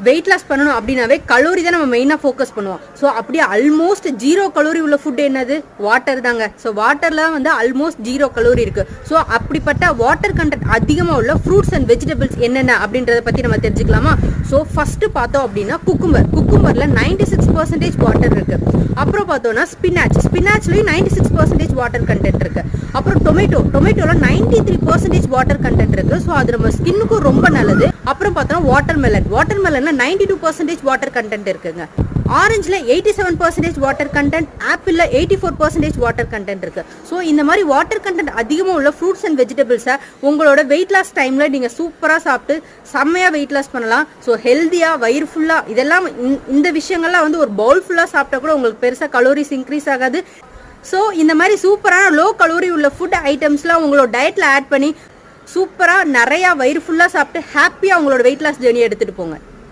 Weight loss பண்ணணும் அப்படின்னாவே calorie தான் நம்ம மெயினாக ஃபோக்கஸ் பண்ணுவோம். ஸோ அப்படியே ஆல்மோஸ்ட் 0 கலோரி உள்ள ஃபுட் என்னது? வாட்டர் தாங்க. ஸோ வாட்டரில் வந்து ஆல்மோஸ்ட் 0 கலோரி இருக்குது. ஸோ அப்படிப்பட்ட வாட்டர் கண்டென்ட் அதிகமாக உள்ள ஃப்ரூட்ஸ் அண்ட் வெஜிடபிள்ஸ் என்னென்ன அப்படின்றத பற்றி நம்ம தெரிஞ்சுக்கலாமா? ஸோ ஃபஸ்ட்டு பார்த்தோம் அப்படின்னா குக்கும்பரில் 96% வாட்டர் இருக்குது. அப்புறம் பார்த்தோன்னா ஸ்பினாச்லேயும் 96% வாட்டர் கண்டென்ட் இருக்குது. அப்புறம் டொமேட்டோவில் 93% வாட்டர் கண்டென்ட் இருக்குது. ஸோ அது நம்ம ஸ்கின்னுக்கும் ரொம்ப நல்லது. அப்புறம் பார்த்தோன்னா வாட்டர்மெலன் 92% வாட்டர் கண்டென்ட் இருக்குங்க. ஆரஞ்சில் 87% வாட்டர் கண்டென்ட், ஆப்பிளில் 84% வாட்டர் கண்டென்ட் இருக்கு. ஸோ இந்த மாதிரி வாட்டர் கண்டென்ட் அதிகமாக உள்ள ஃப்ரூட்ஸ் அண்ட் வெஜிடபிள்ஸை உங்களோட வெயிட் லாஸ் டைமில் நீங்கள் சூப்பராக சாப்பிட்டு செம்மையாக வெயிட் லாஸ் பண்ணலாம். ஸோ ஹெல்த்தியாக வயிறு ஃபுல்லாக இதெல்லாம் இந்த விஷயங்கள்லாம் வந்து ஒரு பவுல் ஃபுல்லாக சாப்பிட்டா கூட உங்களுக்கு பெருசாக கலோரிஸ் இன்க்ரீஸ் ஆகாது. ஸோ இந்த மாதிரி சூப்பரான லோ கலோரி உள்ள ஃபுட் ஐட்டம்ஸ்லாம் உங்களோட டயட்டில் ஆட் பண்ணி சூப்பராக நிறையா வயிறு ஃபுல்லாக சாப்பிட்டு ஹாப்பியாக உங்களோட வெயிட் லாஸ் ஜேர்னி எடுத்துகிட்டு போங்க.